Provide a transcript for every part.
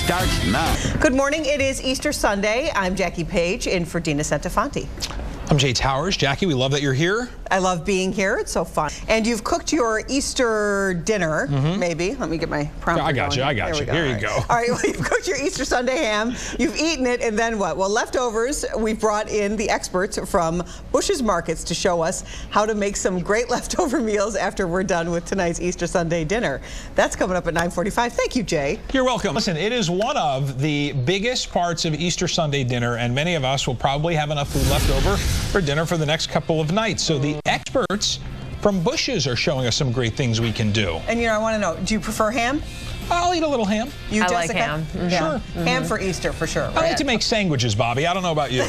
starts now. Good morning. It is Easter Sunday. I'm Jackie Page in for Dina Santafanti. I'm Jay Towers. Jackie, we love that you're here. I love being here. It's so fun. And you've cooked your Easter dinner, maybe. Let me get my prompter I got going. you. Here you go. All right, well, you've cooked your Easter Sunday ham. You've eaten it, and then what? Well, leftovers, we've brought in the experts from Busch's Markets to show us how to make some great leftover meals after we're done with tonight's Easter Sunday dinner. That's coming up at 9:45. Thank you, Jay. You're welcome. Listen, it is one of the biggest parts of Easter Sunday dinner, and many of us will probably have enough food left over for dinner for the next couple of nights. So the experts from Busch's are showing us some great things we can do. And, you know, I want to know, do you prefer ham? I'll eat a little ham. You, I Jessica? like ham. Yeah. Sure. Ham for Easter, for sure. I like to make sandwiches, Bobby. I don't know about you.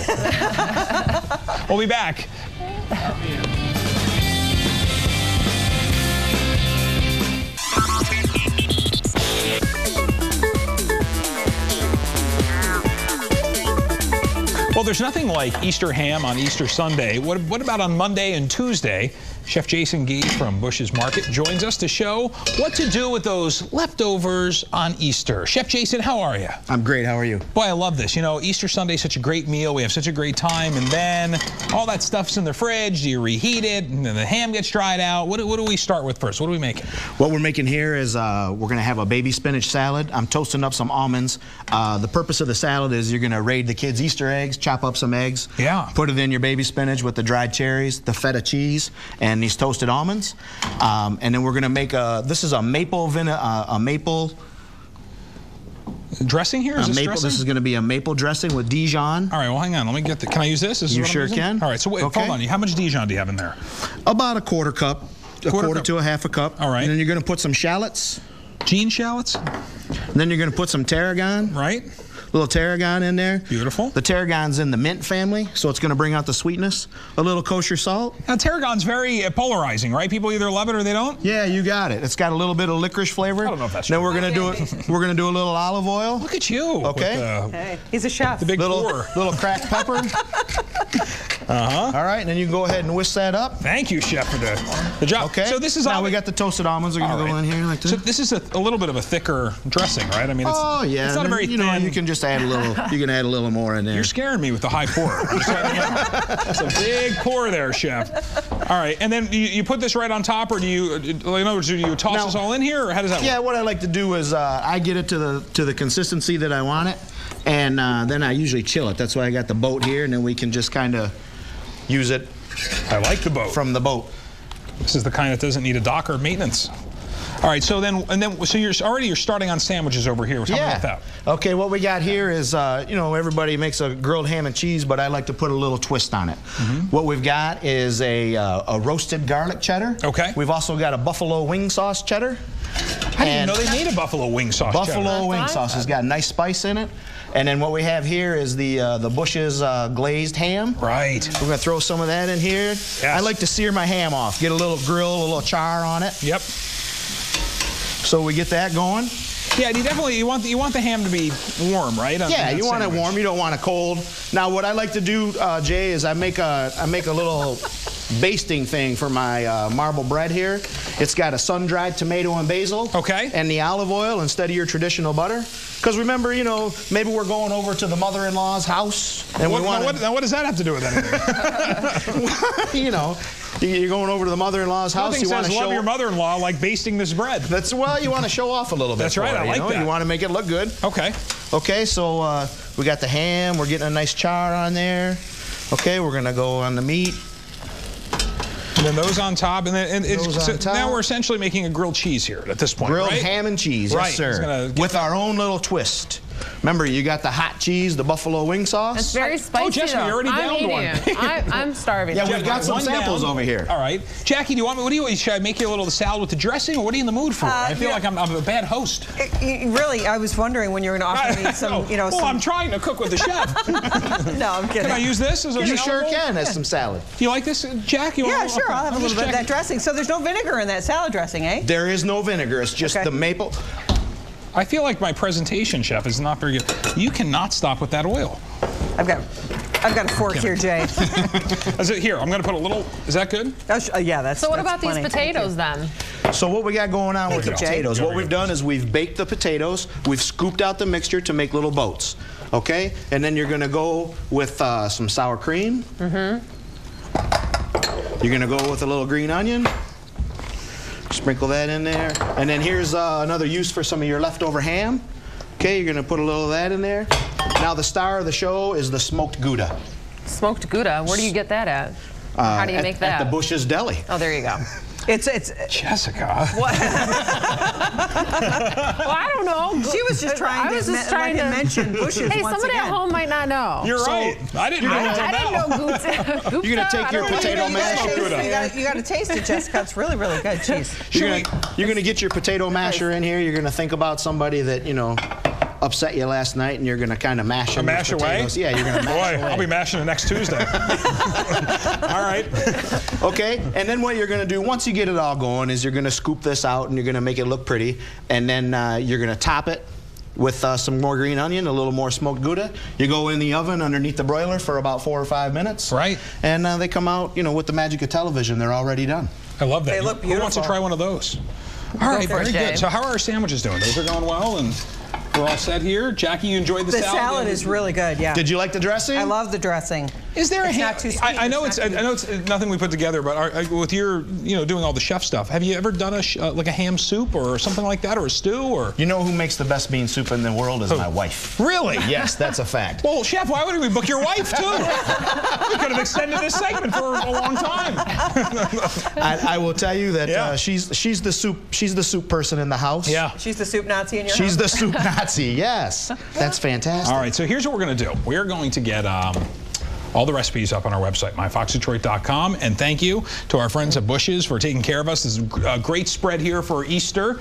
We'll be back. Well, there's nothing like Easter ham on Easter Sunday. What about on Monday and Tuesday? Chef Jason Gee from Busch's Market joins us to show what to do with those leftovers on Easter. Chef Jason, how are you? I'm great. How are you? Boy, I love this. You know, Easter Sunday is such a great meal. We have such a great time, and then all that stuff's in the fridge. Do you reheat it? And then the ham gets dried out. What do we start with first? What are we making? What we're making here is we're going to have a baby spinach salad. I'm toasting up some almonds. The purpose of the salad is you're going to raid the kids' Easter eggs, chop up some eggs, put it in your baby spinach with the dried cherries, the feta cheese, and these toasted almonds. And then we're going to make this is a maple dressing here? Is this dressing? This is going to be a maple dressing with Dijon. All right, well, hang on. Let me get the, can I use this? You sure can. All right, so wait, hold on. How much Dijon do you have in there? About a quarter cup. A quarter to a half a cup. All right. And then you're going to put some shallots. Gene shallots? And then you're going to put some tarragon. Right. Little tarragon in there. Beautiful. The tarragon's in the mint family, so it's going to bring out the sweetness. A little kosher salt. Now, tarragon's very polarizing, right? People either love it or they don't? Yeah, you got it. It's got a little bit of licorice flavor. I don't know if that's true. Then we're going to do it. We're going to do a little olive oil. Look at you. Okay. Hey, he's a chef. The big little cracked pepper. All right, and then you can go ahead and whisk that up. Thank you, chef, for the job. Okay. So this is now we got the toasted almonds. Are going to go in here like this. So this is a little bit of a thicker dressing, right? I mean, it's, it's not a very thin. You can just add a little. You can add a little more in there. You're scaring me with the high pour. It's a big pour there, chef. All right, and then you put this right on top, or do you? In other words, do you toss this all in here, or how does that work? Yeah, what I like to do is I get it to the consistency that I want it, and then I usually chill it. That's why I got the boat here, and then we can just kind of use it. I like the boat. From the boat. This is the kind that doesn't need a dock or maintenance. All right, so so you're starting on sandwiches over here. Tell me about that. Okay, what we got here is you know, everybody makes a grilled ham and cheese, but I like to put a little twist on it. What we've got is a roasted garlic cheddar. Okay. We've also got a buffalo wing sauce cheddar. I didn't know they made a buffalo wing sauce. Buffalo wing sauce has got nice spice in it. And then what we have here is the Busch's glazed ham. Right. We're going to throw some of that in here. Yes. I like to sear my ham off, get a little grill, a little char on it. Yep. So we get that going. Yeah, you want the ham to be warm, right? Yeah, you want it warm. You don't want it cold. Now, what I like to do, Jay, is I make a little basting thing for my marble bread here. It's got a sun-dried tomato and basil. Okay. And the olive oil instead of your traditional butter. Because remember, you know, maybe we're going over to the mother-in-law's house, and we want. Now, what does that have to do with anything? You know. You're going over to the mother-in-law's house. Nothing says love your mother-in-law like basting this bread. Well, you want to show off a little bit. That's right. I like that. You want to make it look good. Okay. Okay. So we got the ham. We're getting a nice char on there. Okay. We're gonna go on the meat. And then those on top, and then now we're essentially making a grilled cheese here at this point. Grilled right? ham and cheese, right. Yes, sir. With our own little twist. Remember, you got the hot cheese, the buffalo wing sauce. It's very spicy. Oh, Jessica, you already downed one. I'm starving. Yeah, we've got some samples over here. All right, Jackie, do you want me? Should I make you a little salad with the dressing, or what are you in the mood for? I feel like I'm a bad host. Really, I was wondering when you were going to offer me some, you know. Well, I'm trying to cook with the chef. No, I'm kidding. Can I use this as a You sure can as some salad. Do you like this, Jack? Yeah, sure. I'll have a little bit of that dressing. So there's no vinegar in that salad dressing, eh? There is no vinegar. It's just the maple. I feel like my presentation, chef, is not very good. You cannot stop with that oil. I've got a fork here, Jay. Here, I'm going to put a little. Is that good? Yeah, that's. So what about plenty. these potatoes then? So what we got going on with the potatoes, what we've done is we've baked the potatoes, we've scooped out the mixture to make little boats, okay? And then you're gonna go with some sour cream. You're gonna go with a little green onion. Sprinkle that in there. And then here's another use for some of your leftover ham. Okay, you're gonna put a little of that in there. Now the star of the show is the smoked Gouda. Smoked Gouda, where do you get that at? How do you make that? At the Busch's Deli. Oh, there you go. It's Jessica. What? Well, I don't know. She was just trying to mention Busch's. Hey, once somebody again. at home might not know. You're right. I didn't know. I didn't know Gouda. You're gonna take your potato masher. You got to taste it, Jessica. It's really, really good. Jeez. You're gonna get your potato masher in here. You're gonna think about somebody that, you know, upset you last night, and you're gonna kind of mash them. Mash away? Yeah, you're gonna mash away. I'll be mashing it next Tuesday. All right. Okay, and then what you're gonna do once you get it all going is you're gonna scoop this out and you're gonna make it look pretty, and then you're gonna top it with some more green onion, a little more smoked Gouda. You go in the oven underneath the broiler for about 4 or 5 minutes. Right. And they come out, you know, with the magic of television. They're already done. I love that. They look beautiful. Who wants to try one of those? All right, very good. So how are our sandwiches doing? Those are going well, and we're all set here. Jackie, you enjoyed the salad? The salad is really good, yeah. Did you like the dressing? I love the dressing. Is there It's not too sweet. I know it's nothing we put together, but with your, you know, doing all the chef stuff, have you ever done like a ham soup or something like that, or a stew, or? You know who makes the best bean soup in the world is my wife. Really? Yes, that's a fact. Well, chef, why wouldn't we book your wife too? We could have extended this segment for a long time. I will tell you that she's the soup person in the house. Yeah. She's the soup Nazi in your house? She's the soup Nazi. Yes, that's fantastic. All right, so here's what we're going to do. We're going to get all the recipes up on our website, myfoxdetroit.com. And thank you to our friends at Busch's for taking care of us. This is a great spread here for Easter.